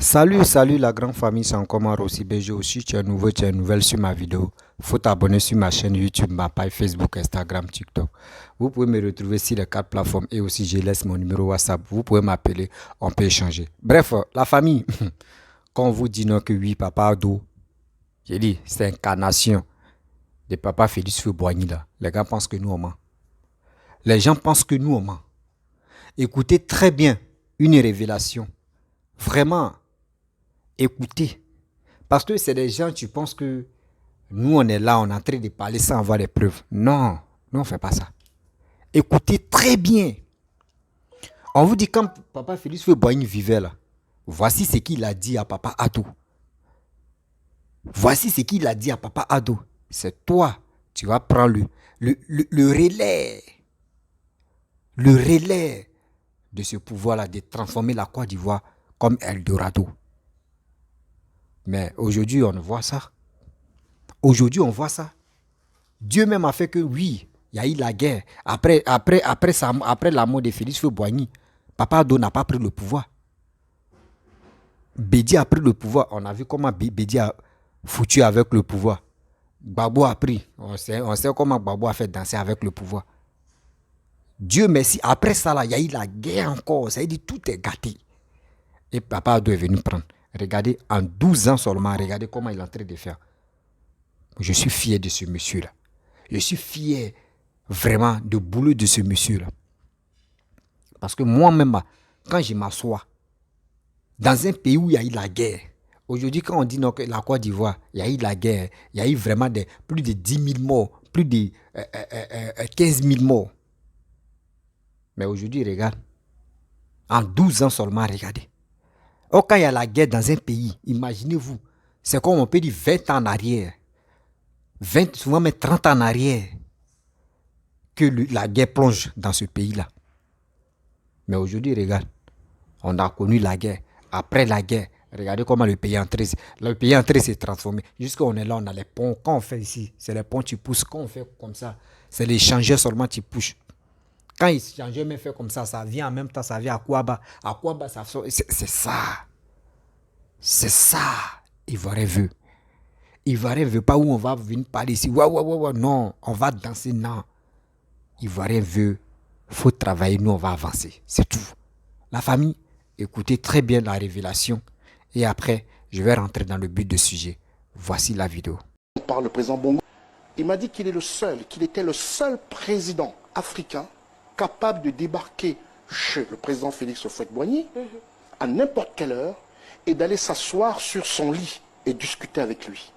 Salut la grande famille, c'est encore moi Rossi BG aussi. Tu es nouveau, tu es nouvelle sur ma vidéo. Faut t'abonner sur ma chaîne YouTube, ma page Facebook, Instagram, TikTok. Vous pouvez me retrouver sur les 4 plateformes et aussi je laisse mon numéro WhatsApp. Vous pouvez m'appeler, on peut échanger. Bref, la famille, quand on vous dit non que oui, papa Ado, j'ai dit, c'est incarnation de papa Félix Feu-Boigny là. Les gars pensent que nous on ment. Les gens pensent que nous on ment. Écoutez très bien une révélation. Vraiment, écoutez. Parce que c'est des gens, tu penses que nous, on est là, on est en train de parler sans avoir les preuves. Non, nous, on ne fait pas ça. Écoutez très bien. On vous dit quand papa Félix Feu-Boigny vivait là, voici ce qu'il a dit à papa Ado. Voici ce qu'il a dit à papa Ado. C'est toi, tu vas prendre le relais. Le relais de ce pouvoir-là, de transformer la Côte d'Ivoire comme Eldorado. Mais aujourd'hui, on voit ça. Aujourd'hui, on voit ça. Dieu même a fait que oui, il y a eu la guerre. Après la mort de Félix Feu-Boigny, papa Ado n'a pas pris le pouvoir. Bédi a pris le pouvoir. On a vu comment Bédi a foutu avec le pouvoir. Gbagbo a pris. On sait comment Gbagbo a fait danser avec le pouvoir. Dieu merci. Après ça, là, il y a eu la guerre encore. Ça veut dire tout est gâté. Et papa Ado est venu prendre. Regardez, en 12 ans seulement, regardez comment il est en train de faire. Je suis fier de ce monsieur-là. Je suis fier vraiment du boulot de ce monsieur-là. Parce que moi-même, quand je m'assois dans un pays où il y a eu la guerre, aujourd'hui, quand on dit non, que la Côte d'Ivoire, il y a eu la guerre, il y a eu vraiment plus de 10 000 morts, plus de 15 000 morts. Mais aujourd'hui, regarde, en 12 ans seulement, regardez. Oh, quand il y a la guerre dans un pays, imaginez-vous, c'est comme on peut dire 20 ans en arrière, 20, souvent même 30 ans en arrière, que la guerre plonge dans ce pays-là. Mais aujourd'hui, regarde, on a connu la guerre. Après la guerre, regardez comment le pays est en train de se transformer. Jusqu'à on est là, on a les ponts. Quand on fait ici, c'est les ponts, tu pousses. Quand on fait comme ça, c'est les changeurs seulement, tu pousses. Quand les changeurs me fait comme ça vient en même temps, ça vient à Kouaba. À Kouaba, ça sort. C'est ça. C'est ça. Ivoirien veut. Ivoirien veut pas où on va venir parler ici. Ouais, non, on va danser, non. Ivoirien veut, faut travailler, nous on va avancer. C'est tout. La famille, écoutez très bien la révélation et après, je vais rentrer dans le but du sujet. Voici la vidéo. Par le président Bongo, il m'a dit qu'il était le seul président africain capable de débarquer chez le président Félix Houphouët-Boigny à n'importe quelle heure et d'aller s'asseoir sur son lit et discuter avec lui.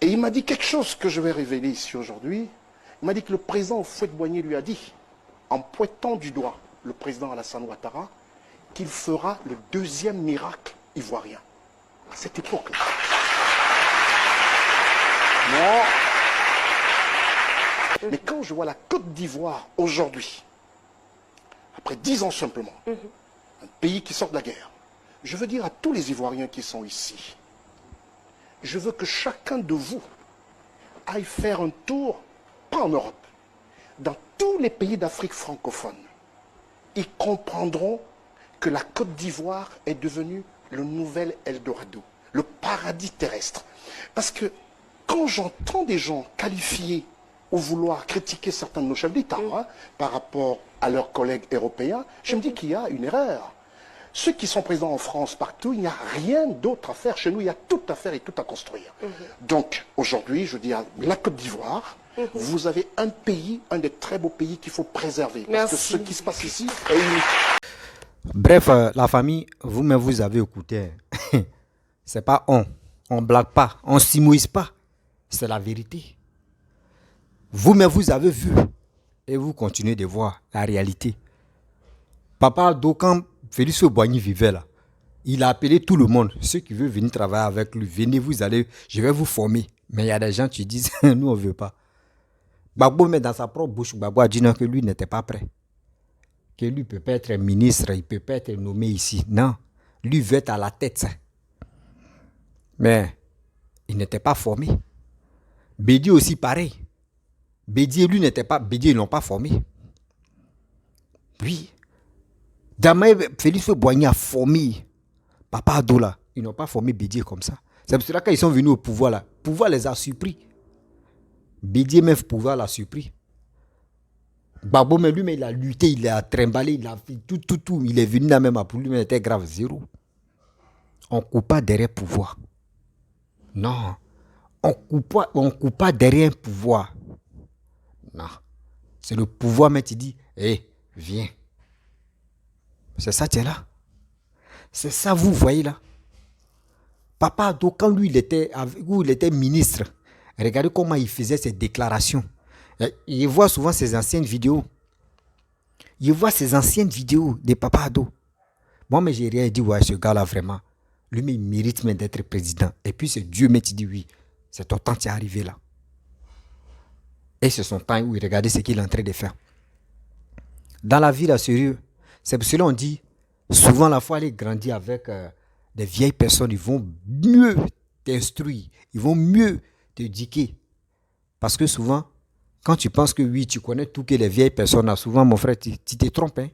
Et il m'a dit quelque chose que je vais révéler ici aujourd'hui. Il m'a dit que le président Houphouët-Boigny lui a dit, en pointant du doigt le président Alassane Ouattara, qu'il fera le deuxième miracle ivoirien. À cette époque-là. Mais quand je vois la Côte d'Ivoire aujourd'hui, après 10 ans simplement, un pays qui sort de la guerre, je veux dire à tous les Ivoiriens qui sont ici, je veux que chacun de vous aille faire un tour, pas en Europe, dans tous les pays d'Afrique francophone. Ils comprendront que la Côte d'Ivoire est devenue le nouvel Eldorado, le paradis terrestre. Parce que quand j'entends des gens qualifiés ou vouloir critiquer certains de nos chefs d'État par rapport à leurs collègues européens, je me dis qu'il y a une erreur. Ceux qui sont présents en France, partout, il n'y a rien d'autre à faire. Chez nous, il y a tout à faire et tout à construire. Donc, aujourd'hui, je dis à la Côte d'Ivoire, vous avez un pays, un des très beaux pays qu'il faut préserver. Parce que ce qui se passe ici est unique. Bref, la famille, vous-même vous avez écouté. C'est pas on blague pas, on s'immoise pas. C'est la vérité. Vous-même vous avez vu et vous continuez de voir la réalité. Papa Ado, quand Félix Houphouët-Boigny vivait là, il a appelé tout le monde. Ceux qui veulent venir travailler avec lui, venez, vous allez, je vais vous former. Mais il y a des gens qui disent, nous on ne veut pas. Gbagbo, mais dans sa propre bouche, Gbagbo a dit non, que lui n'était pas prêt. Que lui peut pas être ministre, il ne peut pas être nommé ici. Non, lui veut être à la tête. Mais il n'était pas formé. Bédi aussi pareil. Bédi, lui n'était pas, Bédi, ils ne l'ont pas formé. Oui. Damae Félix Houphouët-Boigny a formé Papa Ado là, ils n'ont pas formé Bédié comme ça. C'est pour cela que quand ils sont venus au pouvoir là, le pouvoir les a surpris. Bédié même pouvoir l'a surpris. Gbagbo mais lui, mais il a lutté, il a trimballé, il a fait tout. Il est venu là même pour lui, mais il était grave, zéro. On ne coupe pas derrière pouvoir. Non. On coupe pas derrière un pouvoir. Non. C'est le pouvoir, mais tu dis, hé, viens. C'est ça, tu es là. C'est ça, vous voyez là. Papa Ado, quand lui, il était ministre, regardez comment il faisait ses déclarations. Il voit souvent ses anciennes vidéos. Il voit ses anciennes vidéos de Papa Ado. Moi, mais j'ai rien dit, ouais, ce gars-là, vraiment, lui, mais il mérite même d'être président. Et puis, c'est Dieu, mais tu dis oui. C'est ton temps qui est arrivé là. Et c'est son temps où il regardait ce qu'il est en train de faire. Dans la vie, là, sérieux, c'est pour cela qu'on dit, souvent, la fois, aller grandir avec des vieilles personnes, ils vont mieux t'instruire, ils vont mieux t'éduquer. Parce que souvent, quand tu penses que oui, tu connais tout que les vieilles personnes ont, souvent, mon frère, tu te trompes. Hein?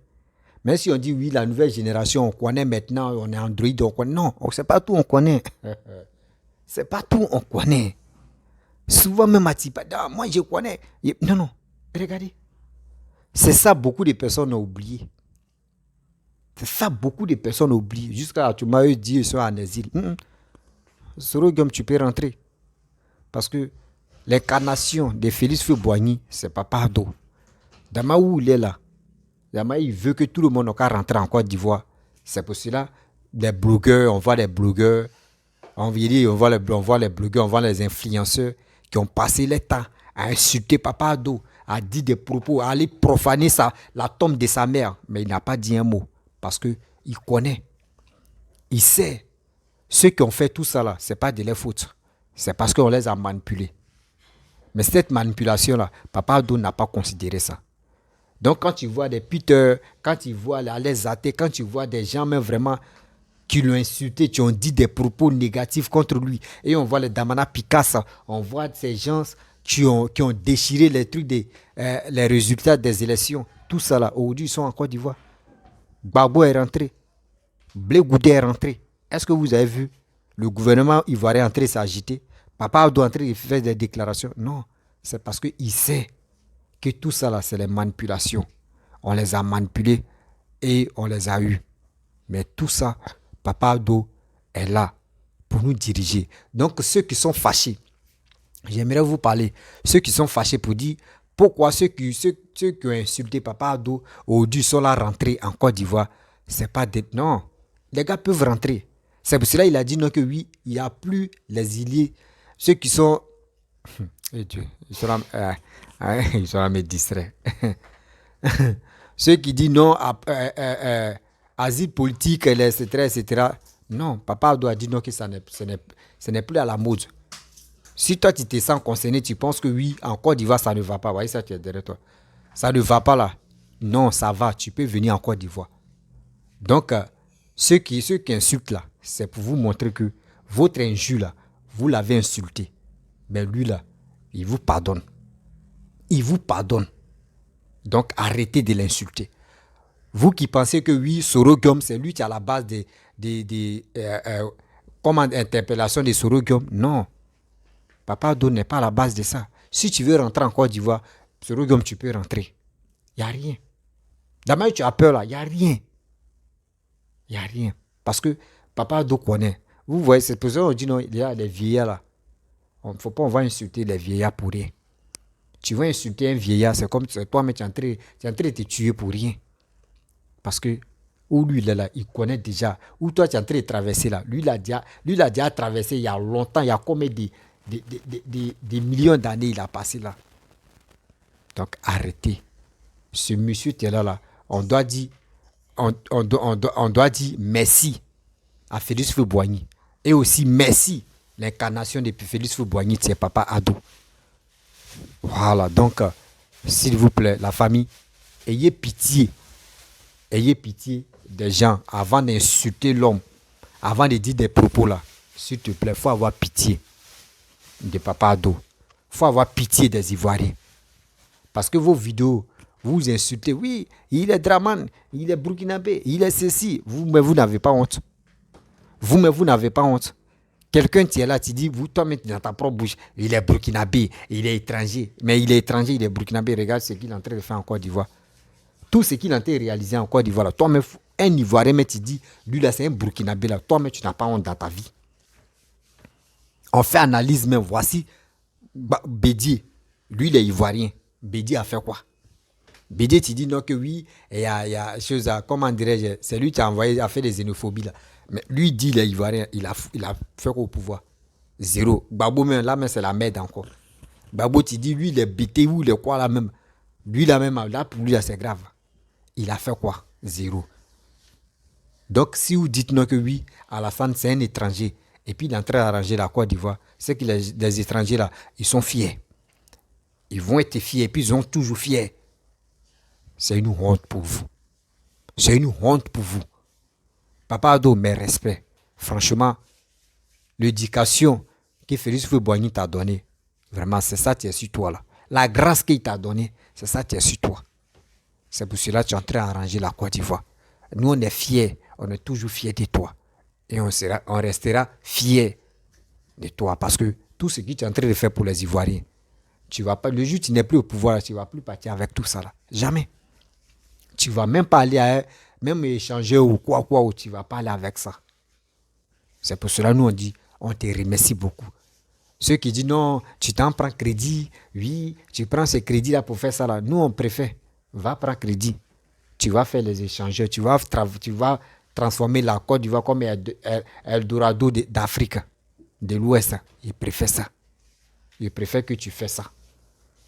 Même si on dit oui, la nouvelle génération, on connaît maintenant, on est Android, on connaît. Non, c'est pas tout, on connaît. C'est pas tout, on connaît. Souvent, même à Tipada, moi, je connais. Non, regardez. C'est ça, beaucoup de personnes ont oublié. C'est ça, beaucoup de personnes ont oublié. Jusqu'à tu m'as dit, ils sont en exil. Sorogum, tu peux rentrer. Parce que l'incarnation de Félix Houphouët-Boigny, c'est Papa Ado. Dama où il est là, Dama, il veut que tout le monde rentre en Côte d'Ivoire. C'est pour cela, des blogueurs, on voit les blogueurs, on voit les blogueurs, on voit les influenceurs qui ont passé le temps à insulter Papa Ado, à dire des propos, à aller profaner la tombe de sa mère. Mais il n'a pas dit un mot. Parce qu'il connaît. Il sait. Ceux qui ont fait tout ça là, ce n'est pas de leur faute. C'est parce qu'on les a manipulés. Mais cette manipulation-là, Papa Ado n'a pas considéré ça. Donc quand tu vois des puteurs, quand tu vois les athées, quand tu vois des gens même vraiment qui l'ont insulté, qui ont dit des propos négatifs contre lui, et on voit les Damana Picasso, on voit ces gens qui ont déchiré les trucs, les résultats des élections, tout ça là, aujourd'hui ils sont en Côte d'Ivoire. Gbagbo est rentré, Blé Goudé est rentré. Est-ce que vous avez vu le gouvernement ivoirien entrer s'agiter? Papa doit entrer et faire des déclarations? Non, c'est parce qu'il sait que tout ça là, c'est les manipulations. On les a manipulés et on les a eus. Mais tout ça, Papa Ado est là pour nous diriger. Donc ceux qui sont fâchés, j'aimerais vous parler, ceux qui sont fâchés pour dire pourquoi ceux qui ont insulté Papa Ado aujourd'hui sont là rentrés en Côte d'Ivoire. C'est pas des... Non, les gars peuvent rentrer. C'est pour cela qu'il a dit non que oui, il n'y a plus les îliers. Ceux qui sont... Et Dieu, ils sont là me distraire. Ceux qui disent non, asile politique, etc. Non, Papa Ado a dit non que ce n'est plus à la mode. Si toi tu te sens concerné, tu penses que oui, en Côte d'Ivoire, ça ne va pas. Voyez ça, tu es derrière toi. Ça ne va pas là. Non, ça va. Tu peux venir en Côte d'Ivoire. Donc, ceux qui insultent là, c'est pour vous montrer que votre injure là, vous l'avez insulté. Mais lui là, il vous pardonne. Il vous pardonne. Donc, arrêtez de l'insulter. Vous qui pensez que oui, Sorogum, c'est lui qui est à la base des interpellations de Sorogum. Non. Papa Ado n'est pas à la base de ça. Si tu veux rentrer en Côte d'Ivoire, Sorogum, tu peux rentrer. Il n'y a rien. D'abord, tu as peur là, il n'y a rien. Il n'y a rien. Parce que Papa Ado connaît. Vous voyez, c'est pour ça qu'on dit non, il y a les vieillards là. Il ne faut pas, on va insulter les vieillards pour rien. Tu vas insulter un vieillard, c'est comme toi, mais tu es en train de te tuer pour rien. Parce que, où lui, il est là, il connaît déjà. Où toi, tu es en train de traverser là. Lui, il a déjà traversé il y a longtemps, il y a combien des millions d'années il a passé là. Donc, arrêtez. Ce monsieur qui est là, on doit dire merci à Félix Houphouët-Boigny. Et aussi merci l'incarnation de Félix Houphouët-Boigny, c'est Papa Ado. Voilà, donc, s'il vous plaît, la famille, ayez pitié des gens avant d'insulter l'homme, avant de dire des propos là. S'il te plaît, il faut avoir pitié de Papa Ado. Il faut avoir pitié des Ivoiriens. Parce que vos vidéos, vous insultez, oui, il est Draman, il est Burkinabé, il est ceci, mais vous n'avez pas honte. Vous-même, vous n'avez pas honte. Quelqu'un qui est là, tu dis, vous, toi-même, dans ta propre bouche, il est burkinabé, il est étranger. Mais il est étranger, il est burkinabé. Regarde ce qu'il est en train de faire en Côte d'Ivoire. Tout ce qu'il est en train de réaliser en Côte d'Ivoire, toi-même, un Ivoirien, mais tu dis, lui là, c'est un burkinabé. Là. Toi-même, tu n'as pas honte dans ta vie. On fait analyse même. Voici Bédié. Lui, il est Ivoirien. Bédié a fait quoi? Bédié, tu dis non que oui, il y a chose à, comment dirais-je, c'est lui qui a envoyé, a fait des xénophobies là. Mais lui, il dit, il est Ivoirien, il a fait quoi au pouvoir? Zéro. Gbagbo, même là, mais c'est la merde encore. Gbagbo, tu dis, lui, il est bété ou il est quoi là même? Lui, là même, là, pour lui, c'est grave. Il a fait quoi? Zéro. Donc, si vous dites non que oui, Alassane, c'est un étranger, et puis il est en train d'arranger la Côte d'Ivoire, c'est que les étrangers là, ils sont fiers. Ils vont être fiers, et puis ils sont toujours fiers. C'est une honte pour vous. C'est une honte pour vous. Papa Ado, mes respects. Franchement, l'éducation que Félix Houphouët-Boigny t'a donnée, vraiment, c'est ça qui est sur toi là. La grâce qu'il t'a donnée, c'est ça qui est sur toi. C'est pour cela que tu es en train d'arranger la Côte d'Ivoire. Nous, on est fiers. On est toujours fiers de toi. Et on restera fiers de toi. Parce que tout ce que tu es en train de faire pour les Ivoiriens, tu vas pas, le jour où tu n'es plus au pouvoir, tu ne vas plus partir avec tout ça là. Jamais. Tu ne vas même pas aller même échanger ou quoi, ou tu ne vas pas aller avec ça. C'est pour cela que nous on dit, on te remercie beaucoup. Ceux qui disent non, tu t'en prends crédit, oui, tu prends ce crédit-là pour faire ça là. Nous on préfère, va prendre crédit. Tu vas faire les échangeurs, tu vas transformer la Côte d'Ivoire comme Eldorado d'Afrique, de l'Ouest. Ils préfèrent ça. Ils préfèrent que tu fais ça.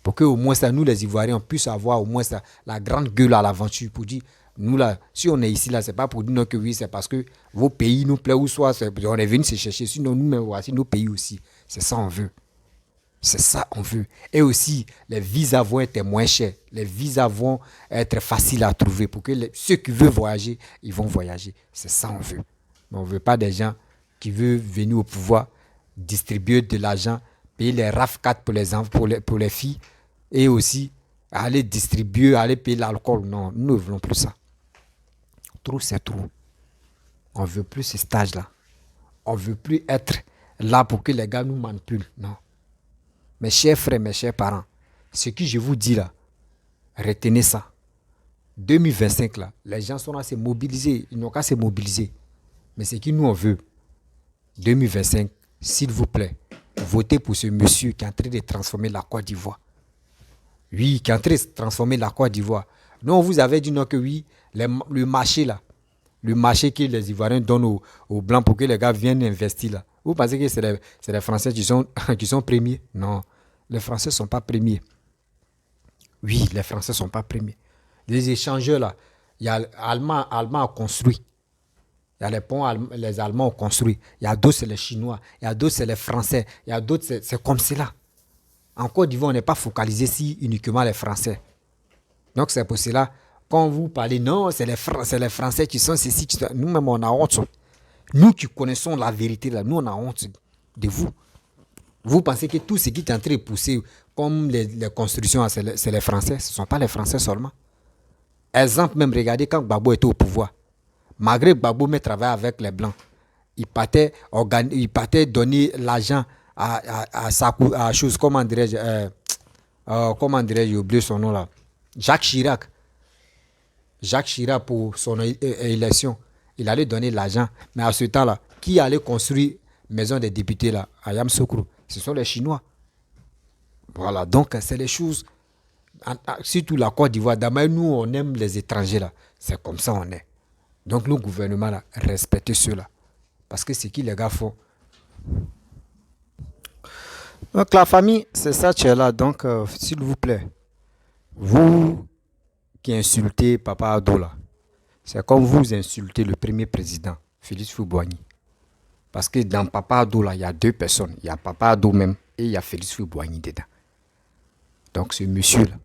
Pour que au moins ça, nous les Ivoiriens, on puisse avoir au moins ça, la grande gueule à l'aventure pour dire, nous là, si on est ici là, c'est pas pour dire non que oui, c'est parce que vos pays nous plaisent ou soit on est venu se chercher, sinon nous-mêmes voici nos pays aussi. C'est ça on veut. C'est ça on veut. Et aussi, les visas vont être moins chers. Les visas vont être faciles à trouver pour que ceux qui veulent voyager, ils vont voyager. C'est ça on veut. Mais on ne veut pas des gens qui veulent venir au pouvoir, distribuer de l'argent, payer les RAF4 pour les filles et aussi aller distribuer, aller payer l'alcool. Non, nous ne voulons plus ça. Trop, c'est trop. On ne veut plus ce stage-là. On ne veut plus être là pour que les gars nous manipulent. Non. Mes chers frères, mes chers parents, ce que je vous dis là, retenez ça. 2025 là, les gens sont là à se mobiliser. Ils n'ont qu'à se mobiliser. Mais ce que nous on veut, 2025, s'il vous plaît, votez pour ce monsieur qui est en train de transformer la Côte d'Ivoire. Oui, qui est en train de transformer la Côte d'Ivoire. Nous, on vous avait dit non que oui, le marché là, le marché que les Ivoiriens donnent aux Blancs pour que les gars viennent investir là. Vous pensez que c'est les Français qui sont premiers? Non, les Français ne sont pas premiers. Oui, les Français ne sont pas premiers. Les échangeurs là, il y a Allemand a construit. Il y a les ponts, les Allemands ont construit. Il y a d'autres, c'est les Chinois. Il y a d'autres, c'est les Français. Il y a d'autres, c'est comme cela. En Côte d'Ivoire, on n'est pas focalisé sur uniquement les Français. Donc, c'est pour cela, quand vous parlez, non, c'est les Français qui sont ceci, nous-mêmes, on a honte. Nous qui connaissons la vérité, là, nous, on a honte de vous. Vous pensez que tout ce qui est en train de pousser, comme les constructions, c'est les Français. Ce ne sont pas les Français seulement. Exemple, même, regardez quand Gbagbo était au pouvoir. Malgré Gbagbo mais travaillait avec les Blancs, il partait donner l'argent à chose, comment dirais-je, j'ai oublié son nom là. Jacques Chirac, pour son élection, il allait donner l'argent. Mais à ce temps-là, qui allait construire maison des députés là, à Yamoussoukro? Ce sont les Chinois. Voilà, donc c'est les choses. Surtout la Côte d'Ivoire, d'abord nous on aime les étrangers là. C'est comme ça on est. Donc le gouvernement là, respectez cela. Parce que c'est qui les gars font. Donc la famille, c'est ça qui est là. Donc s'il vous plaît, vous qui insultez Papa Ado là, c'est comme vous insultez le premier président, Félix Houphouët-Boigny. Parce que dans Papa Ado là, il y a deux personnes. Il y a Papa Ado même et il y a Félix Houphouët-Boigny dedans. Donc ce monsieur là,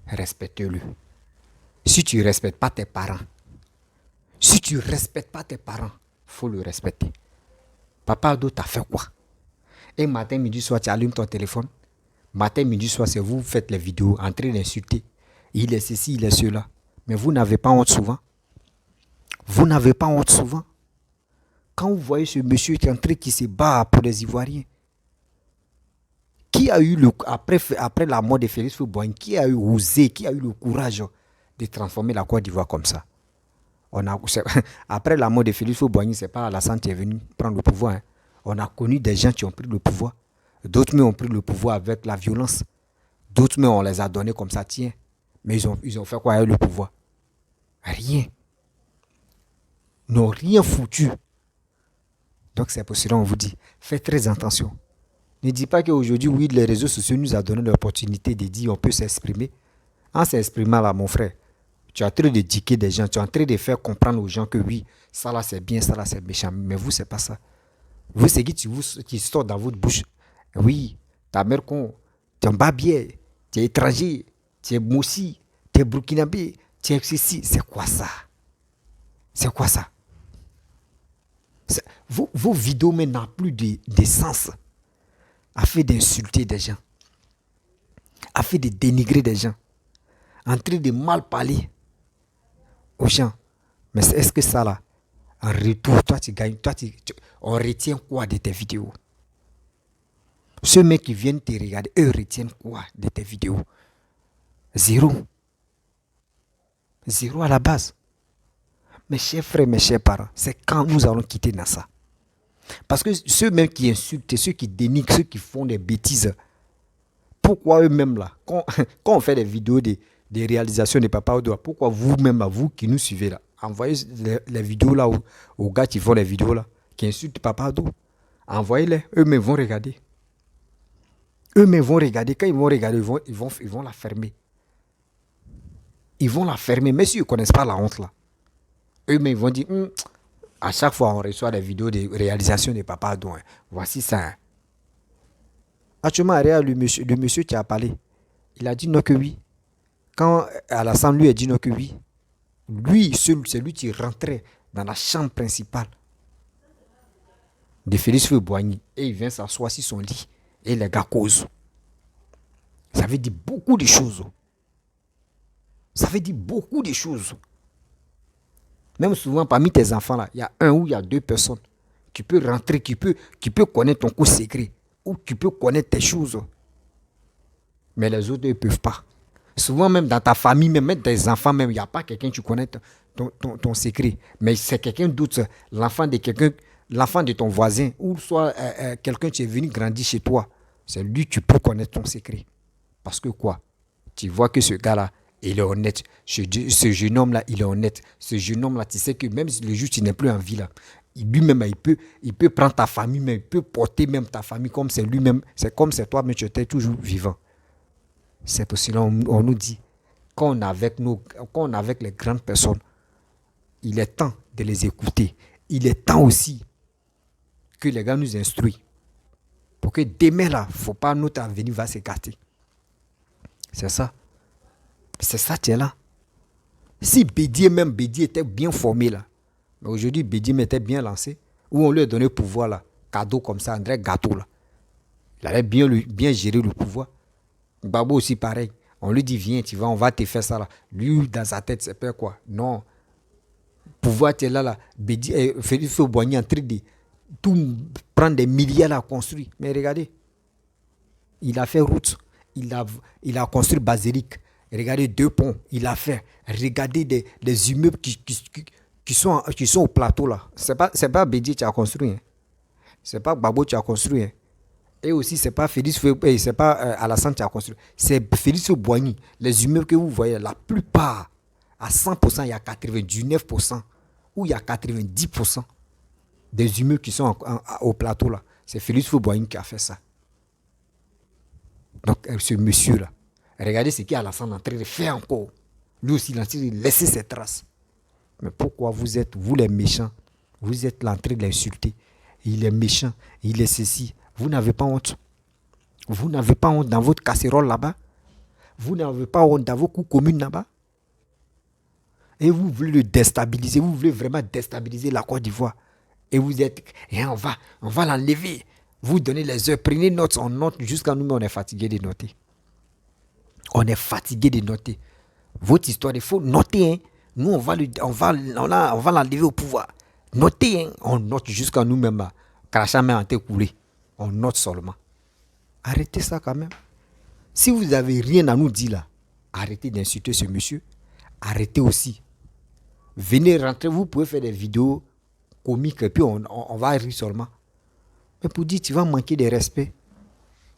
respectez-le. Si tu ne respectes pas tes parents, faut le respecter. Papa Ado t'a fait quoi? Et matin, midi, soir, tu allumes ton téléphone. Matin, midi, soir, c'est vous faites les vidéos en train d'insulter. Il est ceci, il est cela. Mais vous n'avez pas honte souvent. Quand vous voyez ce monsieur qui se bat pour les Ivoiriens, qui a eu après la mort de Félix Houphouët-Boigny, qui a eu osé, qui a eu le courage de transformer la Côte d'Ivoire comme ça? Après la mort de Félix Houphouët-Boigny, c'est pas Alassane qui est venu prendre le pouvoir. Hein. On a connu des gens qui ont pris le pouvoir. D'autres mais ont pris le pouvoir avec la violence. D'autres mais on les a donnés comme ça, tiens. Mais ils ont fait quoi avec le pouvoir? Rien. Ils n'ont rien foutu. Donc c'est pour cela qu'on vous dit, faites très attention. Ne dis pas qu'aujourd'hui, oui, les réseaux sociaux nous ont donné l'opportunité de dire on peut s'exprimer. En s'exprimant là, mon frère, tu es en train de diquer des gens, tu es en train de faire comprendre aux gens que oui, ça là c'est bien, ça là c'est méchant. Mais vous, c'est pas ça. Vous, c'est qui sort dans votre bouche. Oui, ta mère con, tu es un babier, tu es étranger, tu es moussi, tu es burkinabé, tu es ceci. C'est quoi ça? C'est quoi ça? Vos vidéos maintenant n'ont plus de sens. A fait d'insulter des gens, a fait de dénigrer des gens, en train de mal parler aux gens. Mais est-ce que ça là, en retour, toi tu gagnes, on retient quoi de tes vidéos? Ceux mecs qui viennent te regarder, eux retiennent quoi de tes vidéos? Zéro. Zéro à la base. Mes chers frères, mes chers parents, c'est quand nous allons quitter NASA. Parce que ceux même qui insultent, ceux qui dénigrent, ceux qui font des bêtises, pourquoi eux-mêmes là, quand on fait des vidéos des réalisations de Papa Odo, pourquoi vous-même, vous qui nous suivez là, envoyez les vidéos là aux gars qui font les vidéos là, qui insultent Papa Odo, envoyez-les, eux-mêmes vont regarder. Eux-mêmes vont regarder, quand ils vont regarder, ils vont la fermer. Ils vont la fermer, mais s'ils ne connaissent pas la honte là, eux-mêmes vont dire, à chaque fois on reçoit des vidéos de réalisation de Papa Odo, hein. Voici ça. Hein. Actuellement, le monsieur qui a parlé, il a dit non que oui. Quand Alassane lui a dit non que oui, lui, c'est lui qui rentrait dans la chambre principale de Félix Houphouët-Boigny et il vient s'asseoir sur son lit et les gars causent. Ça veut dire beaucoup de choses. Ça veut dire beaucoup de choses. Même souvent, parmi tes enfants, là, il y a un ou il y a deux personnes qui peuvent rentrer, qui peut connaître ton coup secret, ou qui peut connaître tes choses. Mais les autres, ils ne peuvent pas. Souvent, même dans ta famille, même tes enfants, même, il n'y a pas quelqu'un qui connaît ton secret. Mais c'est quelqu'un d'autre, l'enfant de ton voisin, ou soit quelqu'un qui est venu grandir chez toi. C'est lui qui peut connaître ton secret. Parce que quoi? Tu vois que ce gars-là, il est honnête. Ce jeune homme-là, il est honnête. Ce jeune homme-là, tu sais que même le jour où tu n'es plus en vie, là, lui-même, il peut prendre ta famille, mais il peut porter même ta famille comme c'est lui-même. C'est comme c'est toi, mais tu étais toujours vivant. C'est pour cela on nous dit, quand on est avec les grandes personnes, il est temps de les écouter. Il est temps aussi que les gars nous instruisent. Pour que demain, là, il ne faut pas notre avenir va s'écarter. C'est ça. C'est ça qui est là. Si Bédié était bien formé là, mais aujourd'hui Bédié était bien lancé, où on lui a donné le pouvoir là, cadeau comme ça, André Gâteau là. Il allait bien gérer le pouvoir. Babo aussi pareil. On lui dit viens, on va te faire ça là. Lui dans sa tête c'est pas quoi. Non. Pouvoir tu es là. Bédié, Félix Houphouët-Boigny en train de tout prendre des milliards à construire. Mais regardez, il a fait route, il a construit basilique. Regardez 2 ponts, il a fait. Regardez les immeubles qui sont au plateau là. C'est pas Bédié qui a construit. Hein. C'est pas Babo qui a construit. Hein. Et aussi, c'est pas c'est pas Alassane qui a construit. C'est Félix Houphouët-Boigny. Les immeubles que vous voyez, la plupart, à 100%, il y a 99%, ou il y a 90% des immeubles qui sont au plateau là. C'est Félix Houphouët-Boigny qui a fait ça. Donc, ce monsieur-là, regardez ce qu'Alassane est en train de faire encore. Lui aussi, il est en train de laisser ses traces. Mais pourquoi vous les méchants, vous êtes là en train de l'insulter? Il est méchant, il est ceci. Vous n'avez pas honte. Vous n'avez pas honte dans votre casserole là-bas. Vous n'avez pas honte dans vos coups communes là-bas. Et vous voulez le déstabiliser. Vous voulez vraiment déstabiliser la Côte d'Ivoire. Et vous êtes, on va l'enlever. Vous donnez les heures, prenez notes, on note jusqu'à nous, mais on est fatigué de noter. On est fatigué de noter. Votre histoire, il faut noter. Hein. Nous, on va l'enlever au pouvoir. Notez, hein, on note jusqu'à nous-mêmes là. Crachant même en tête coulé. On note seulement. Arrêtez ça quand même. Si vous n'avez rien à nous dire là, arrêtez d'insulter ce monsieur. Arrêtez aussi. Venez rentrer, vous pouvez faire des vidéos comiques et puis on va rire seulement. Mais pour dire tu vas manquer de respect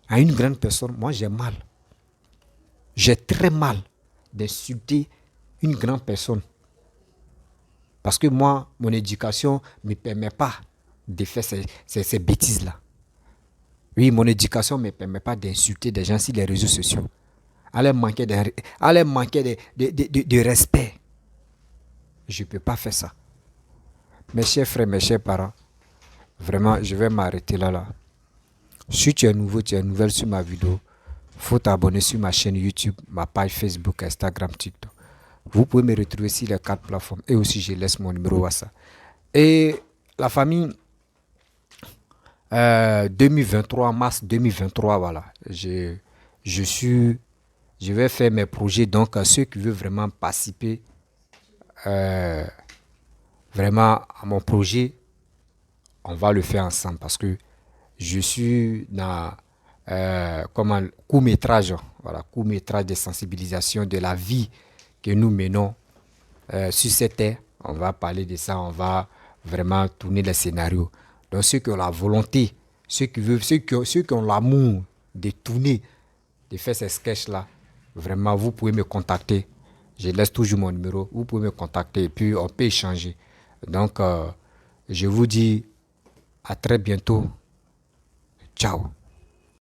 à une grande personne, moi j'ai mal. J'ai très mal d'insulter une grande personne. Parce que moi, mon éducation ne me permet pas de faire ces bêtises-là. Oui, mon éducation ne me permet pas d'insulter des gens sur les réseaux sociaux. Allez manquer de respect. Je ne peux pas faire ça. Mes chers frères, mes chers parents, vraiment, je vais m'arrêter là. Si tu es nouveau, tu es nouvelle sur ma vidéo, il faut t'abonner sur ma chaîne YouTube, ma page Facebook, Instagram, TikTok. Vous pouvez me retrouver sur les 4 plateformes. Et aussi, je laisse mon numéro WhatsApp. Et la famille, 2023, mars 2023, voilà. Je vais faire mes projets. Donc, à ceux qui veulent vraiment participer vraiment à mon projet, on va le faire ensemble parce que je suis dans court-métrage, voilà, court-métrage de sensibilisation de la vie que nous menons sur cette terre. On va parler de ça, on va vraiment tourner les scénarios. Donc ceux qui ont la volonté, ceux qui ont l'amour de tourner, de faire ces sketchs-là, vraiment vous pouvez me contacter. Je laisse toujours mon numéro, vous pouvez me contacter et puis on peut échanger. Donc je vous dis à très bientôt. Ciao.